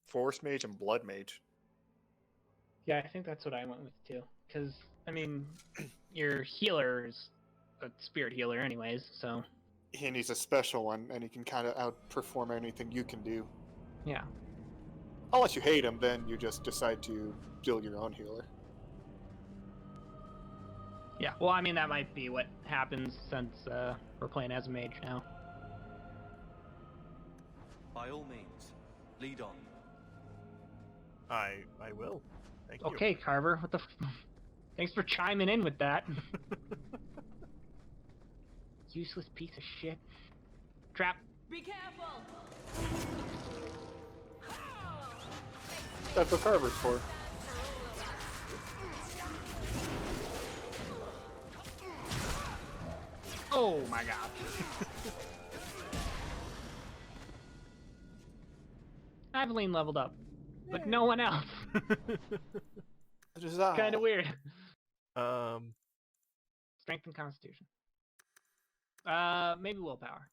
Force Mage and Blood Mage. Yeah, I think that's what I went with too. Because, I mean, your healer is a spirit healer anyways, so... And he's a special one, and he can kind of outperform anything you can do. Yeah. Unless you hate him, then you just decide to build your own healer. Yeah, well, I mean, that might be what happens since we're playing as a mage now. By all means, lead on. I will. Thank you. Okay, Carver, what the thanks for chiming in with that. Useless piece of shit. Trap. Be careful! That's what Carver's for. Oh my god. Aveline leveled up, but no one else. Kind of weird. Strength and Constitution. Maybe willpower.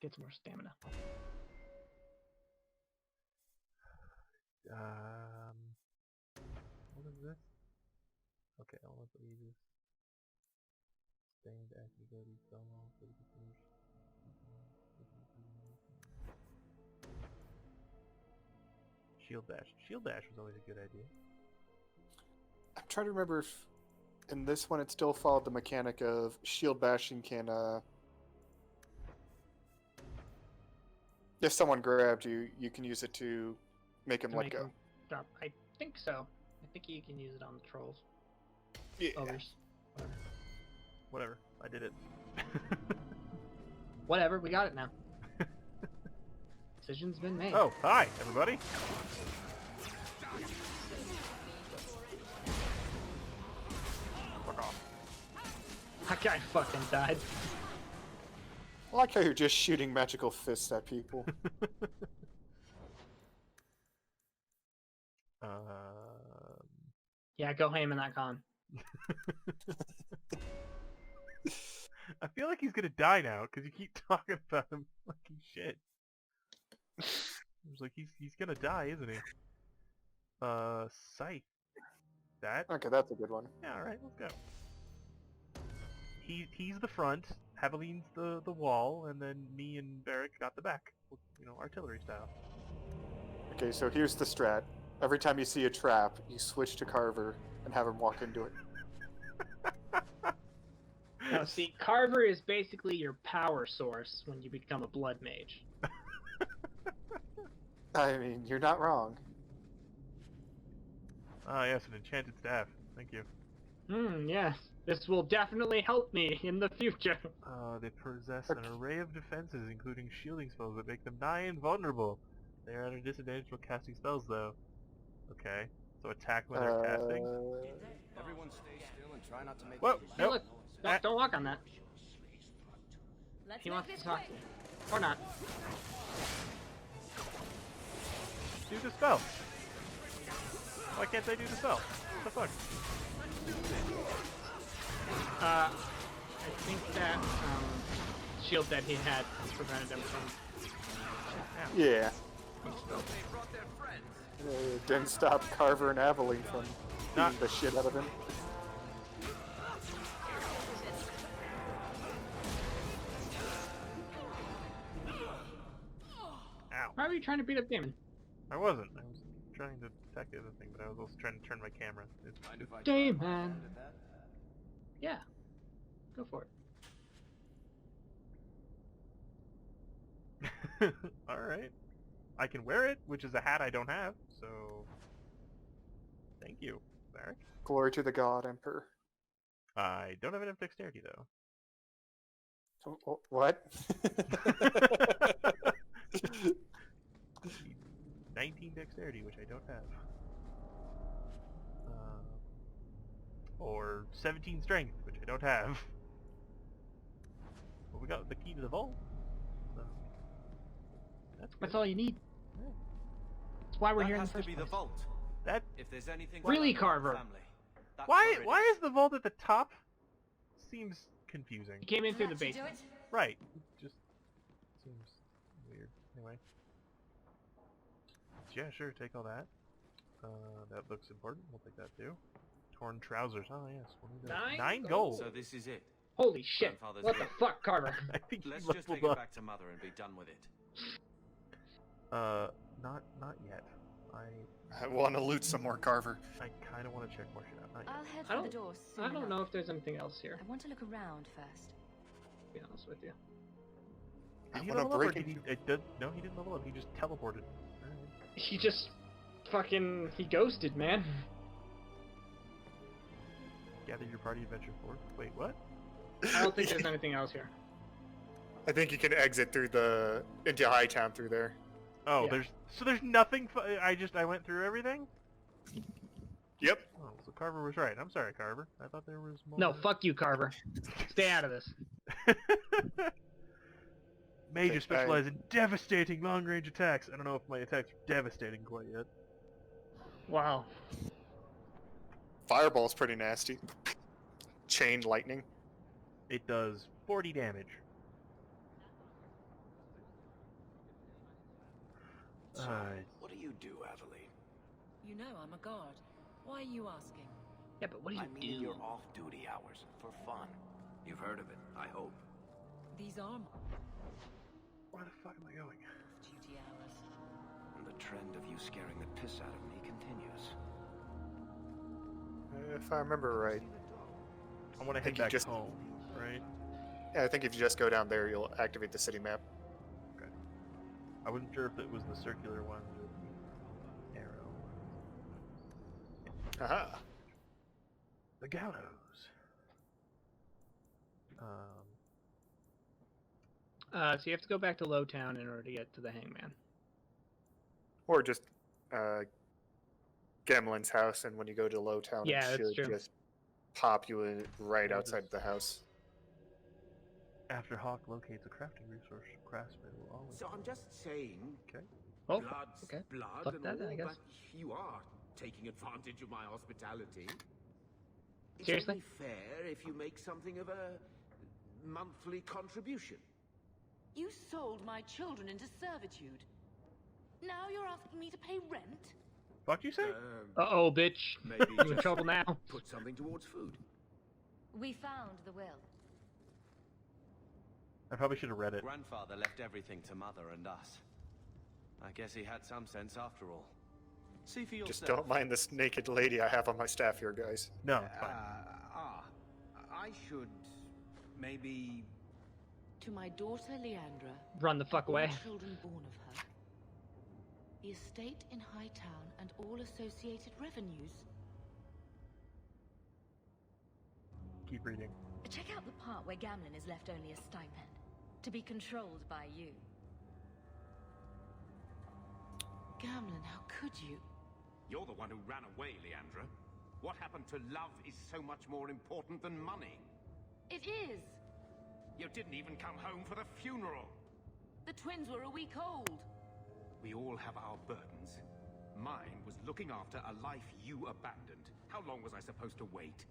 Get some more stamina. What is this? Okay, I'll let you use sustained active ability so long so you can finish. Shield dash. Shield dash was always a good idea. I'm trying to remember if in this one it still followed the mechanic of shield bashing can, if someone grabbed you, you can use it to make him let go. Drop. I think so. I think you can use it on the trolls. Yeah. Ogres. Whatever. I did it. Whatever, we got it now. Decision's been made. Oh, hi, everybody. Fuck off. That guy fucking died. I like how you're just shooting magical fists at people. Yeah, go ham in that con. I feel like he's gonna die now because you keep talking about him like he's shit. It's like he's gonna die, isn't he? Scythe. That? Okay, that's a good one. Yeah, alright, let's go. He's the front, Haveline's the wall, and then me and Barrick got the back. You know, artillery style. Okay, so here's the strat. Every time you see a trap, you switch to Carver and have him walk into it. Now, see, Carver is basically your power source when you become a blood mage. I mean, you're not wrong. Ah, yes, an enchanted staff. Thank you. Yes. This will definitely help me in the future. They possess an array of defenses, including shielding spells that make them nigh invulnerable. They are at a disadvantage when casting spells, though. Okay, so attack when they're casting? Everyone stay still and try not to make... Whoa, Hey, nope. look. Don't walk on that. Let's He make wants this to talk. quick. Or not. Do the spell. Why can't they do the spell? What the fuck? I think that shield that he had prevented him from... Yeah. They brought their friends. It didn't stop Carver and Aveline from beating the shit out of him. Ow. Why were you trying to beat up Damon? I wasn't. I was trying to attack the other thing, but I was also trying to turn my camera. Mind if I Damon! at that? Yeah. Go for it. Alright. I can wear it, which is a hat I don't have, so... Thank you, Barrick. Glory to the God Emperor. I don't have enough dexterity, though. What? 19 dexterity, which I don't have. Or 17 strength, which I don't have. But we got the key to the vault. So that's good. That's all you need. Yeah. That's why we're That here in has the to first be place. the vault. That If there's anything... Really, about the Carver? family, that's why where it is the vault at the top? Seems confusing. You came in through the That should do basement. it. Right. It just seems weird. Anyway. Yeah, sure, take all that. That looks important. We'll take that too. Torn trousers. Oh yes, we'll need that. 9 gold. So this is it. Holy shit! Grandfather's What the will. fuck, Carver? I think he Let's just take leveled it up. back to Mother and be done with it. Not yet. I want to loot some more Carver. I kind of want to check more shit out. Not yet. I'll head I for the don't- door soon I don't enough. know if there's anything else here. I want to look around first. To be honest with you. I Did he want to level up, or break did he? No, he didn't level up. He just teleported. Alright. He just fucking ghosted, man. Gather your party adventure forward. Wait, what? I don't think there's anything else here. I think you can exit through into Hightown through there. Oh, Yeah. there's nothing. I went through everything. Yep. Oh, so Carver was right. I'm sorry, Carver. I thought there was more. No, fuck you, Carver. Stay out of this. Mages specialize in devastating long-range attacks. I don't know if my attacks are devastating quite yet. Wow. Fireball's pretty nasty. Chain lightning. It does 40 damage. So, Alright. what do you do, Aveline? You know I'm a guard. Why are you asking? Yeah, but what do you I mean do? your off-duty hours, for fun. You've heard of it, I hope. These are my Where the fuck am I going? duty hours. And the trend of you scaring the piss out of me continues. If I remember right. I want to head think you back just- home, right? Yeah, I think if you just go down there, you'll activate the city map. I wasn't sure if it was the circular one or the arrow. Aha. The gallows. So you have to go back to Lowtown in order to get to the Hangman. Or just Gemlin's house, and when you go to Lowtown, Yeah, it that's should true. just pop you in right Yeah, outside just- the house. After Hawk locates a crafting resource, craftsman will always. So I'm just saying, Okay. Oh, blood's okay. blood Fuck and that, all, I guess. but you are taking advantage of my hospitality. It's Seriously? only fair if you make something of a monthly contribution. You sold my children into servitude. Now you're asking me to pay rent? Fuck you say? Uh-oh, bitch. Maybe You in just trouble now. put something towards food. We found the will. I probably should have read it. Grandfather left everything to Mother and us. I guess he had some sense after all. See for yourself. Just don't mind this naked lady I have on my staff here, guys. No, it's fine. I should maybe To my daughter Leandra, Run the fuck all away. children born of her, the estate in Hightown and all associated revenues. Keep reading. Check out the part where Gamlin is left only a stipend, to be controlled by you. Gamlin, how could you? You're the one who ran away, Leandra. What happened to love is so much more important than money. It is! You didn't even come home for the funeral. The twins were a week old. We all have our burdens. Mine was looking after a life you abandoned. How long was I supposed to wait?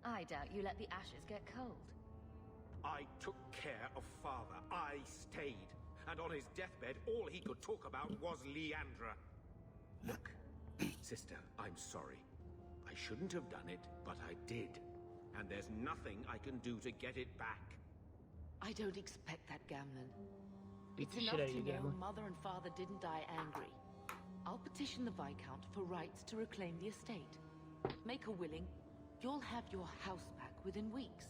I doubt you let the ashes get cold. I took care of father. I stayed. And on his deathbed, all he could talk about was Leandra. Look, sister, I'm sorry. I shouldn't have done it, but I did. And there's nothing I can do to get it back. I don't expect that, Gamlin. Beat It's the enough shit out of to you, know Gamlin. Mother and Father didn't die angry. I'll petition the Viscount for rights to reclaim the estate. Make a willing, you'll have your house back within weeks.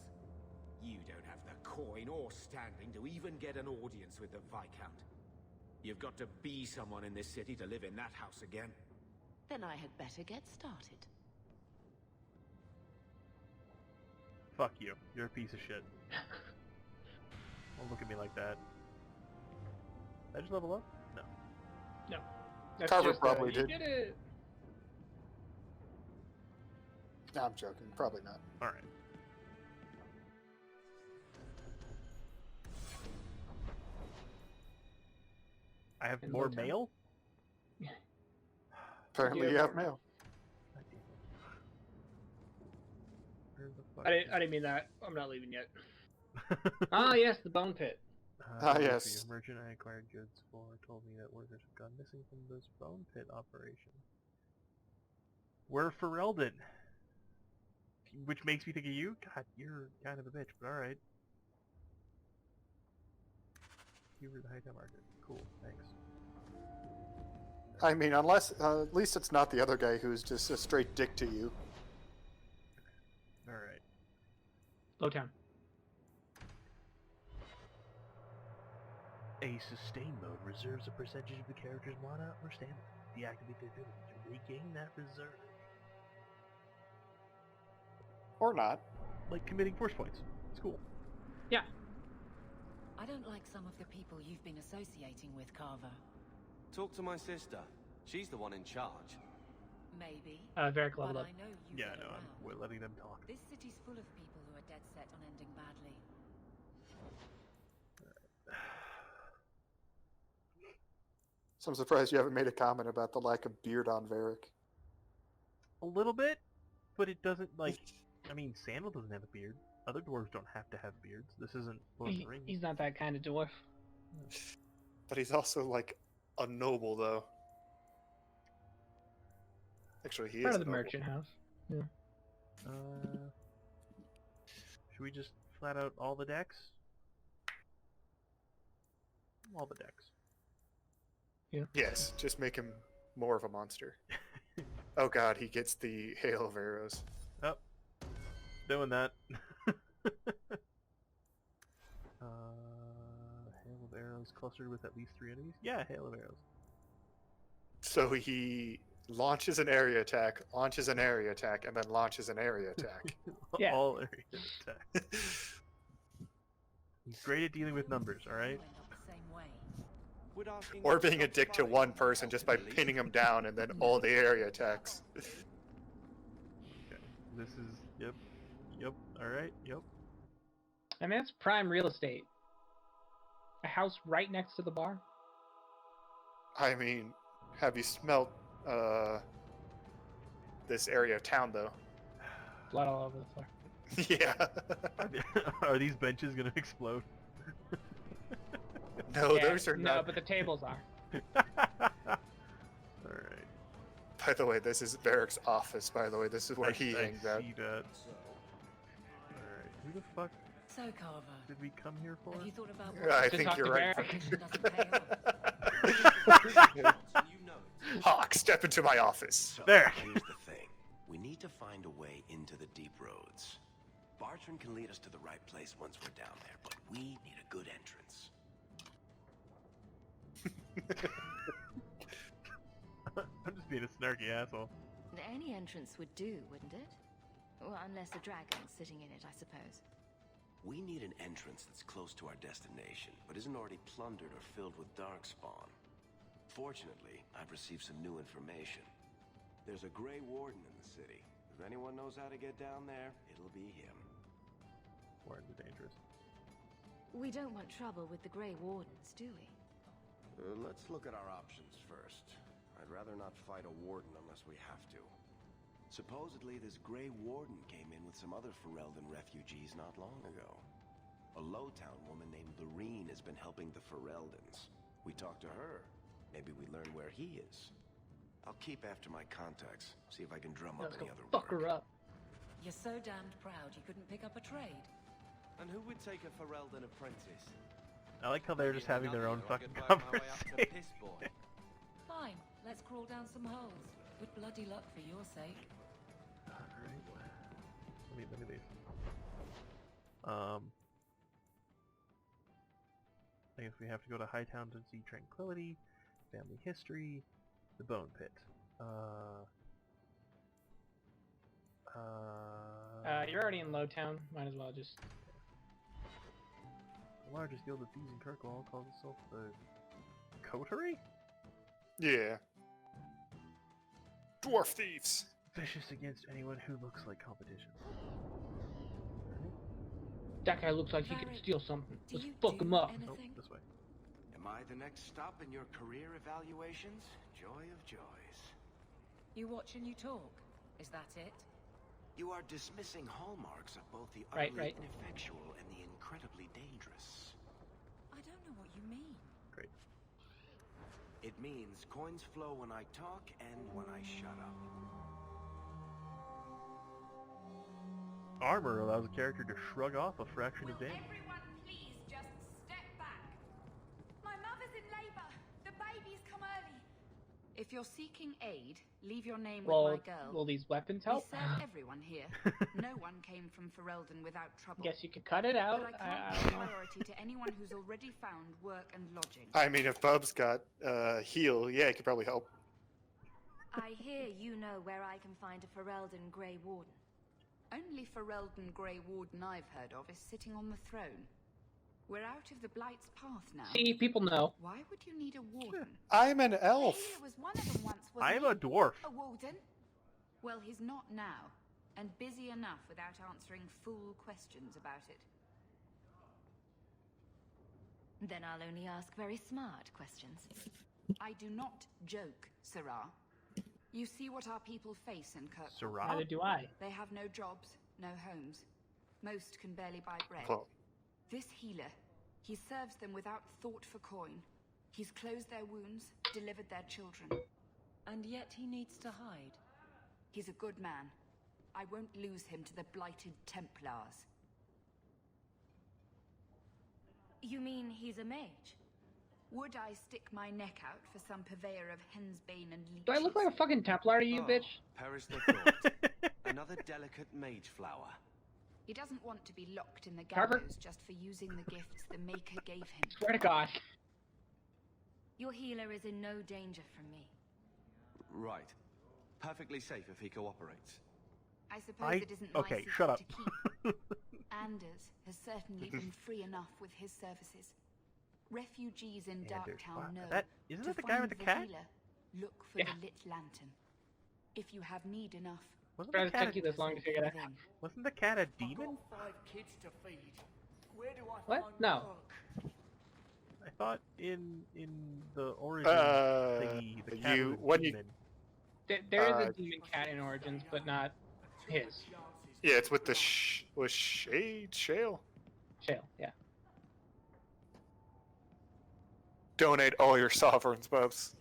You don't have the coin or standing to even get an audience with the Viscount. You've got to be someone in this city to live in that house again. Then I had better get started. Fuck you. You're a piece of shit. Don't look at me like that. Did I just level up? No. No. That's Carver just, probably you did. it. No, I'm joking. Probably not. Alright. I have In more Lowtown? mail? Apparently, Yeah, you have but- mail. Where the fuck I didn't mean that. I'm not leaving yet. Ah, yes, the bone pit. Yes. A merchant I acquired goods for told me that workers have gone missing from this bone pit operation. We're Ferelden. Which makes me think of you? God, you're kind of a bitch, but alright. You were the high-time market. Cool, thanks. I mean, unless at least it's not the other guy who's just a straight dick to you. Alright. Lowtown. A sustain mode reserves a percentage of the character's mana or stamina. Deactivate the ability to regain that reserve. Or not. Like committing force points. It's cool. Yeah. I don't like some of the people you've been associating with, Carver. Talk to my sister. She's the one in charge. Maybe. Varric But leveled up. I know you Yeah, get no, around. we're letting them talk. This city's full of people who are dead set on ending badly. So I'm surprised you haven't made a comment about the lack of beard on Varric. A little bit, but it doesn't, like... I mean, Sandal doesn't have a beard. Other dwarves don't have to have beards. This isn't Lord of the Rings. He's not that kind of dwarf. But he's also, like, a noble, though. Actually, he Part is of a the noble. merchant house. Should we just flat out all the decks? All the decks. Yes, just make him more of a monster. Oh god, he gets the hail of arrows. Oh, doing that. Hail of arrows clustered with at least 3 enemies? Yeah, hail of arrows. So he launches an area attack, launches an area attack, and then launches an area attack. Yeah. All area attack. He's great at dealing with numbers, alright? End up the same way. Would asking Or them to being a stop dick to firing one them person just by help, really? pinning him down and then all the area attacks. Okay. This is... Yep. Alright, yep. I mean, that's prime real estate. A house right next to the bar. I mean, have you smelt this area of town, though? Blood all over the floor. Yeah. Are these benches gonna explode? No, Yeah, those are no, not. but the tables are. Alright. By the way, this is Varric's office, by the way. This is where he hangs out. see that. Alright, who the fuck So, Carver, did we come here for? have you thought about I To think talk you're to right. Varric doesn't pay And you know it. Hawk, step into my office. So, There. here's the thing. We need to find a way into the deep roads. Bartran can lead us to the right place once we're down there, but we need a good entrance. I'm just being a snarky asshole. Any entrance would do, wouldn't it? Well, unless a dragon's sitting in it, I suppose. We need an entrance that's close to our destination, but isn't already plundered or filled with darkspawn. Fortunately, I've received some new information. There's a Grey Warden in the city. If anyone knows how to get down there, it'll be him. Wardens are dangerous. We don't want trouble with the Grey Wardens, do we? Let's look at our options first. I'd rather not fight a warden unless we have to. Supposedly, this Grey Warden came in with some other Ferelden refugees not long ago. A Lowtown woman named Lorene has been helping the Fereldans. We talked to her. Maybe we learn where he is. I'll keep after my contacts, see if I can drum up Let's any go other fuck work. her up. You're so damned proud you couldn't pick up a trade. And who would take a Ferelden apprentice? I like how they're just having their own Nothing, fucking or I could work my way up to conversation. Piss Boy. Fine, let's crawl down some holes. With bloody luck for your sake. Alright. Let me leave. I guess we have to go to Hightown to see Tranquility, Family History, the Bone Pit. You're already in Lowtown. Might as well just. The largest guild of thieves in Kirkwall calls itself the Coterie? Yeah. Dwarf thieves. Vicious against anyone who looks like competition. That guy looks like he could Varric, steal something. Do Let's you fuck do him up. Nope, anything? this way. Am I the next stop in your career evaluations? Joy of joys. You watch and you talk. Is that it? You are dismissing hallmarks of both the Right, utterly right. ineffectual and the incredibly dangerous. I don't you mean? Great. It means coins flow when I talk and when I shut up. Armor allows a character to shrug off a fraction of damage. Everyone please just step back? My mother's in labor. The baby's come early. If you're seeking aid, leave your name with my Well, girl. will these weapons We help? serve everyone here. No one came from Ferelden without trouble. Guess you could cut it out. But I can't I give don't know. priority to anyone who's already found work and lodging. I mean, if Bub's got heal, yeah, it could probably help. I hear you know where I can find a Ferelden Grey Warden. Only Ferelden Grey Warden I've heard of is sitting on the throne. We're out of the Blight's path now. See, people know. Why would you need a warden? I'm an elf. There was one of them once, wasn't I'm he? a dwarf. A warden? Well, he's not now, and busy enough without answering fool questions about it. Then I'll only ask very smart questions. I do not joke, Sirrah. You see what our people face in Kirkwall. Sirrah? Neither do I. They have no jobs, no homes. Most can barely buy bread. Well, This healer, he serves them without thought for coin. He's closed their wounds, delivered their children. And yet he needs to hide. He's a good man. I won't lose him to the blighted Templars. You mean he's a mage? Would I stick my neck out for some purveyor of hensbane and leeches? Do I look like a fucking Templar to you, Oh, bitch? Perish the thought. Another delicate mage flower. He doesn't want to be locked in the Carver? gallows just for using the gifts the Maker gave him. Swear to God. Your healer is in no danger from me. Right. Perfectly safe if he cooperates. I suppose it isn't my Okay, secret shut up. to keep. Anders has certainly been free enough with his services. Refugees in Anders, Darktown wow, know isn't to that the guy with find the cat? healer, look for Yeah. the lit lantern. If you have need enough, Wasn't Try the to cat take you a, this long to figure that out. within. wasn't the cat a demon? 5 kids to feed. Where do I What? find No. work? I thought in the origin thingy, the cat you was a when you demon. There is a demon cat in Origins, but not his. yeah, it's with the with Shale. Shale, yeah. Donate all your sovereigns, Bubs.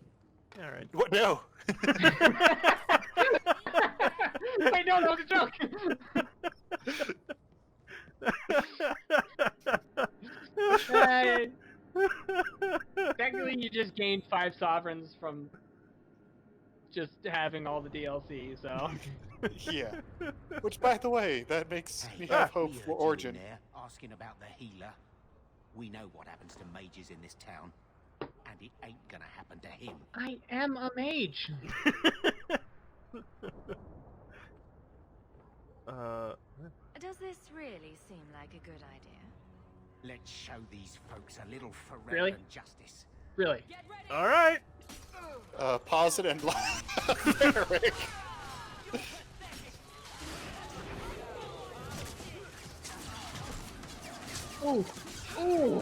All right. What? No. Wait, no, that was a joke. Technically, you just gained 5 sovereigns from just having all the DLC, so. Yeah. Which, by the way, that makes me have hope we for heard you in Origin. there asking about the healer. We know what happens to mages in this town, and it ain't gonna happen to him. I am a mage. Does this really seem like a good idea? Let's show these folks a little Ferelden Really? justice. Really? All right. Pause it and Eric. Ooh. Ooh.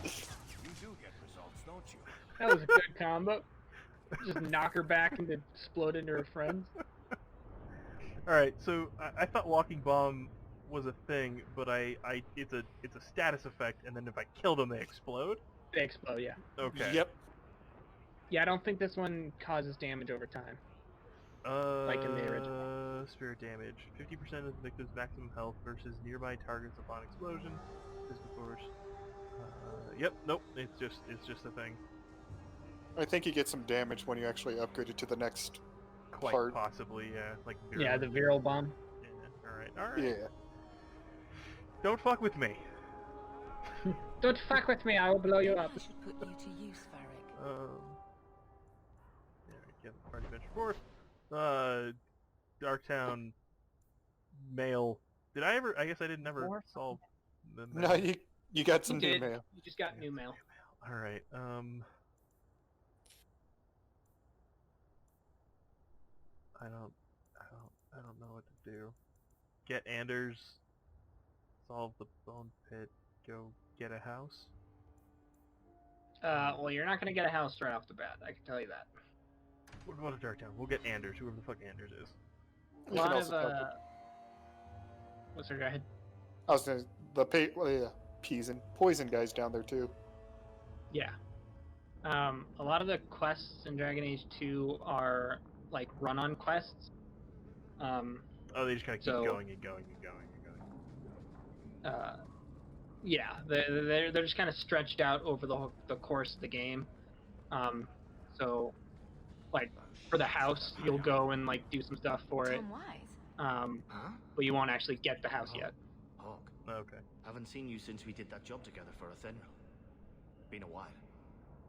You do get results, don't you? That was a good combo. Just knock her back and then explode into her friends. All right. So I thought walking bomb was a thing, but it's a status effect, and then if I kill them, they explode. They explode, yeah. Okay. Yep. Yeah, I don't think this one causes damage over time. Like in the original. Spirit damage. 50% of the victim's maximum health versus nearby targets upon explosion. Physical force. Yep. Nope. It's just a thing. I think you get some damage when you actually upgrade it to the next Quite part. possibly, yeah. Like Yeah, the virile bomb. Yeah. All right. Yeah. Don't fuck with me. Don't fuck with me, I will blow you up. I should put you to use, Varric. Yeah, party adventure force. Darktown mail. Did I ever? I guess I didn't ever More? solve the mail. No, you got some You new did. mail. You just got new mail. All right. I don't know what to do. Get Anders. Solve the bone pit. Go get a house. Well, you're not gonna get a house right off the bat, I can tell you that. We'll go to Darktown. We'll get Anders, whoever the fuck Anders is. A You lot can of, also talk what's her, go ahead. I was gonna poison guys down there too. Yeah. A lot of the quests in Dragon Age 2 are like run-on quests. Oh, they just kind of keep So- going and going and going and going. Yeah, they're just kind of stretched out over the course of the game. So, like for the house, you'll go and like do some stuff for it. Tom Wise. Huh? But you won't actually get the house yet. Hawk, Okay. haven't seen you since we did that job together for Athenril. Been a while.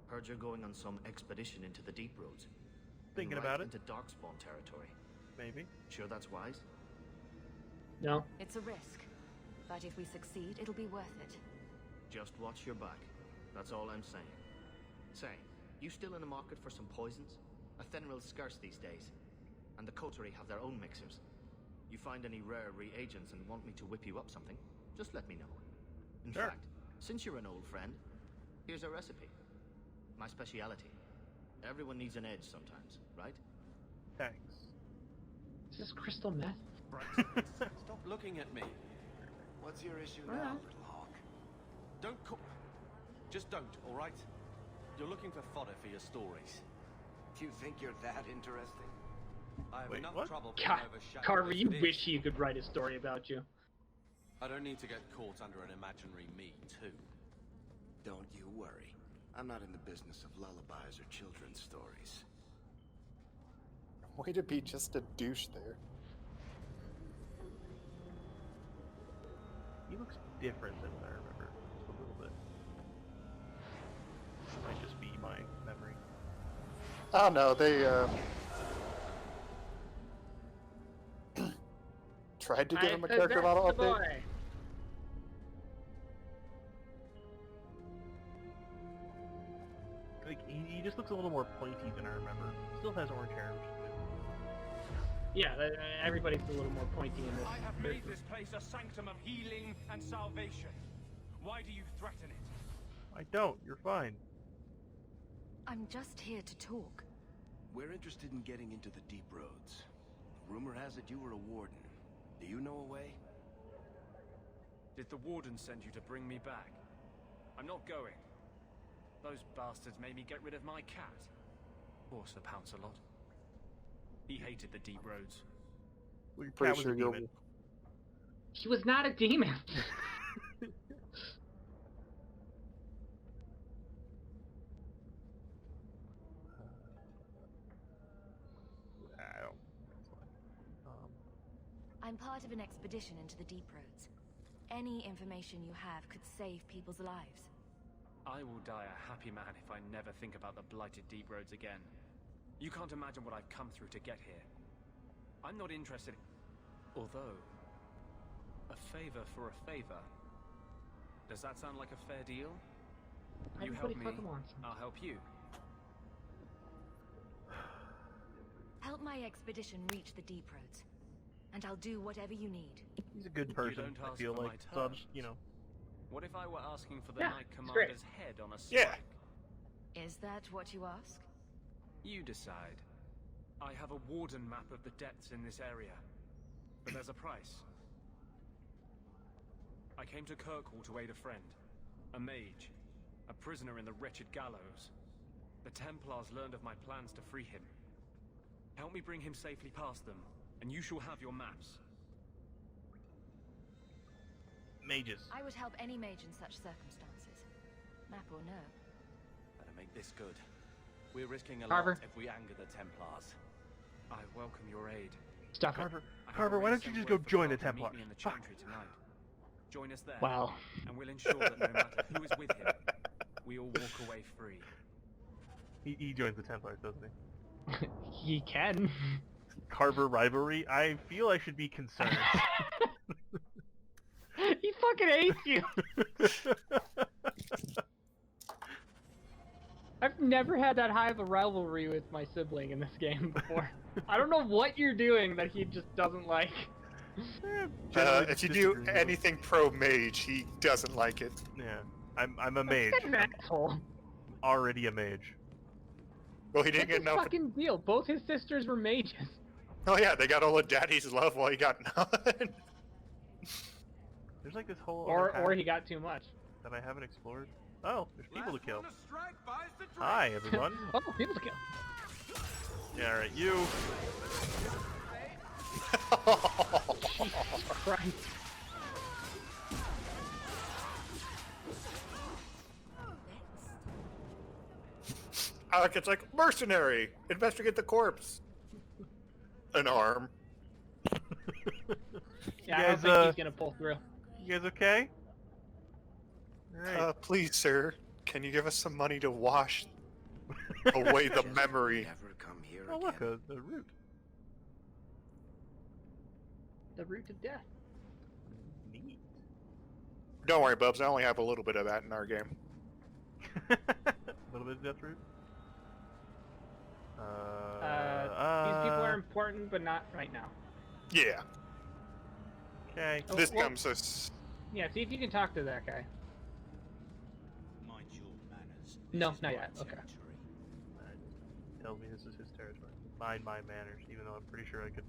Heard you're going on some expedition into the deep roads. Thinking Right about it. into Darkspawn territory. Maybe. Sure that's wise? No. It's a risk. But if we succeed, it'll be worth it. Just watch your back. That's all I'm saying. Say, you still in the market for some poisons? Athenril's scarce these days. And the coterie have their own mixers. You find any rare reagents and want me to whip you up something, just let me know. In Sure. fact, since you're an old friend, here's a recipe. My speciality. Everyone needs an edge sometimes, right? Thanks. Is this crystal meth? Stop looking at me. What's your issue now, Alright. little hawk? Don't just don't, all right? You're looking for fodder for your stories. Do you think you're that interesting? I have Wait, enough what? trouble being God, overshadowed Carver, as you it is. wish you could write a story about you. I don't need to get caught under an imaginary me, too. Don't you worry. I'm not in the business of lullabies or children's stories. Way to be just a douche there. He looks different than what I remember. Just a little bit. Might just be my memory. Oh no, they tried to give him a character model update. Like he just looks a little more pointy than I remember. Still has orange hair, which is good. Yeah, everybody's a little more pointy in this. I have made this place a sanctum of healing and salvation. Why do you threaten it? I don't. You're fine. I'm just here to talk. We're interested in getting into the deep roads. Rumor has it you were a warden. Do you know a way? Did the warden send you to bring me back? I'm not going. Those bastards made me get rid of my cat. Poor Sir Pouncelot. He hated the deep roads. Well, your Pretty cat was sure a you'll- demon. He was not a demon. I don't. That's fine. I'm part of an expedition into the deep roads. Any information you have could save people's lives. I will die a happy man if I never think about the blighted deep roads again. You can't imagine what I've come through to get here. I'm not interested. Although, a favor for a favor. Does that sound like a fair deal? You help Everybody me, fucking wants him. I'll help you. Help my expedition reach the deep roads, and I'll do whatever you need. He's a good person. don't I ask feel for like. my So I'll just, terms. What if I were asking for the Yeah, Knight it's great. Commander's head on a Yeah. spike? Is that what you ask? You decide. I have a warden map of the depths in this area. But there's a price. I came to Kirkwall to aid a friend. A mage. A prisoner in the wretched gallows. The Templars learned of my plans to free him. Help me bring him safely past them, and you shall have your maps. mages. I would help any mage in such circumstances. Map or no. Better make this good. We're risking a Carver. lot if we anger the Templars. I welcome your aid. Stop it. Carver, I have Carver, why already don't you sent just go word for join the Carl to meet Templars? me in the Fuck. Chantry tonight. Join us there. Wow. And we'll ensure that no matter who is with him, we all walk away free. He joins the Templars, doesn't he? He can. Carver rivalry? I feel I should be concerned. He fucking hates you. I've never had that high of a rivalry with my sibling in this game before. I don't know what you're doing that he just doesn't like. Generally If you do disagree with him. anything pro mage, he doesn't like it. Yeah, I'm a mage. He's an asshole. Already a mage. Well, he didn't What's get the enough. fucking deal? Both his sisters were mages. Oh yeah, they got all of daddy's love while he got none. There's like this whole Or other path he got too much. that I haven't explored. Oh, there's people to kill. Last one to strike buys the drink. Hi, everyone. Oh, people to kill. Yeah, alright, you. Jesus Christ. Alec, it's like, mercenary! Investigate the corpse! An arm. Yeah, I guys, don't think he's gonna pull through. You guys okay? Alright. Please, sir, can you give us some money to wash away the memory? Never come here Oh, look, again. the root. The root of death. Neat. Don't worry, Bubs, I only have a little bit of that in our game. A little bit of death root. These people are important, but not right now. Yeah. Okay. Oh, This well, comes us. Yeah, see if you can talk to that guy. Mind your manners. No, This is not my yet. Okay. territory. Tells me this is his territory. Mind my manners, even though I'm pretty sure I could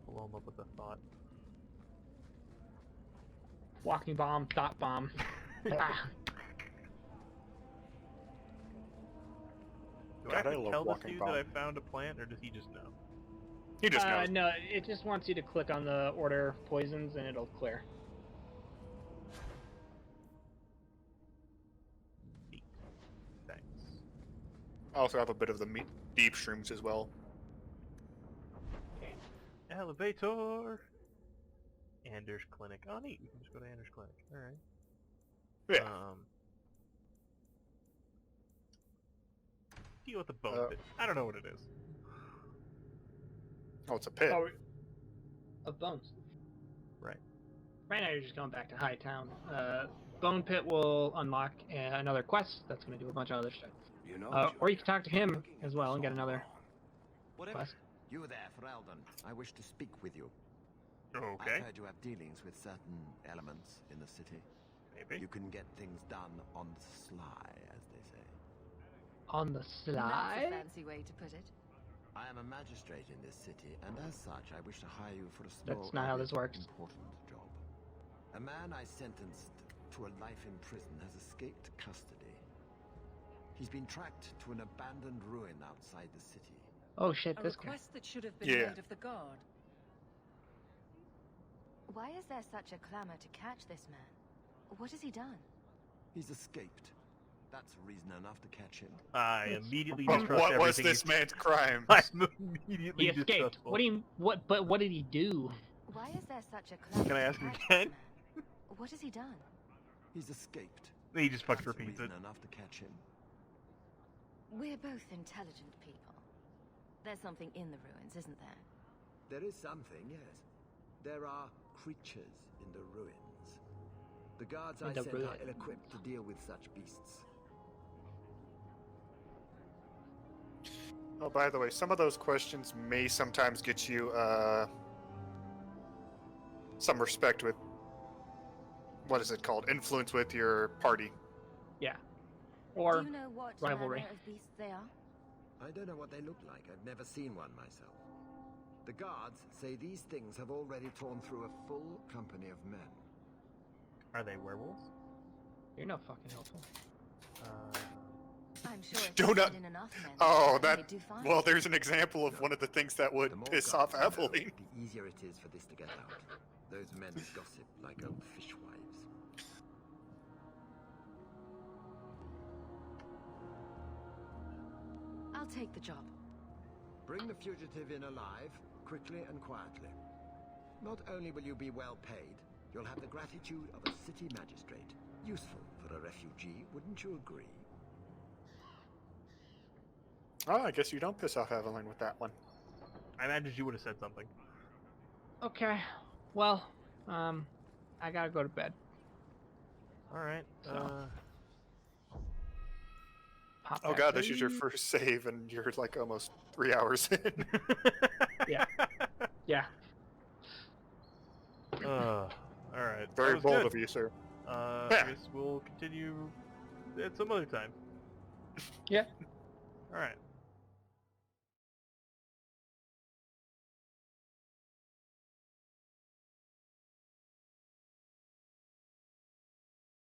blow him up with a thought. Walking bomb, thought bomb. Ah. Do I have God, I to love tell this walking dude bomb. that I found a plant, or does he just know? He just knows. No, it just wants you to click on the order poisons and it'll clear. Neat. Thanks. I also have a bit of the deep shrooms as well. Elevator! Anders Clinic. Oh, neat. We can just go to Anders Clinic. Alright. Yeah. Deal with the bone pit. I don't know what it is. Oh, it's a pit. Oh, of bones. Right. Right now you're just going back to Hightown. Bone Pit will unlock another quest that's going to do a bunch of other stuff. You know, Or you can talk to him as well and get another Whatever. quest. You there, Ferelden. I wish to speak with you. Okay. I've heard you have dealings with certain elements in the city. Maybe. You can get things done on the sly, as they say. On the That's a sly? fancy way to put it. I am a magistrate in this city, and as such, I wish to hire you for a small, That's not how this albeit works. important job. A man I sentenced to a life in prison has escaped custody. He's been tracked to an abandoned ruin outside the city. Oh shit, A this guy. request that should have been Yeah. made of the guard. Why is there such a clamor to catch this man? What has he done? He's escaped. That's reason enough to catch him. I immediately What distrust was everything this he's- man's crime? I'm immediately He escaped. distrustful. What do you? But what did he do? Why is there such a clamor Can I to ask him catch again? this man? What has he done? He's escaped. He just fucking That's repeats it. reason enough to catch him. We're both intelligent people. There's something in the ruins, isn't there? There is something, yes. There are creatures in the ruins. The guards I In the sent are ruins. ill-equipped to deal with such beasts. Oh, by the way, some of those questions may sometimes get you some respect with, what is it called? Influence with your party. Yeah. Or Do you know what rivalry. manner of beasts they are? I don't know what they look like. I've never seen one myself. The guards say these things have already torn through a full company of men. Are they werewolves? you're no fucking helpful. I'm sure if Don't you know- send in enough men, Oh, they that. do fine. Well, there's an example of one of the things that The would more piss guards off you know, Evelyn. the easier it is for this to get out. Those men gossip like old fishwives. I'll take the job. Bring the fugitive in alive, quickly and quietly. Not only will you be well paid, you'll have the gratitude of a city magistrate. Useful for a refugee, wouldn't you agree? Oh, I guess you don't piss off Evelyn with that one. I imagine you would have said something. Okay. Well, I gotta go to bed. Alright. So. Pop Oh back god, to this is your sleep. first save and you're like almost 3 hours in. Yeah. Yeah. Alright. Very bold of you, sir. I guess we'll continue at some other time. Yeah. Alright.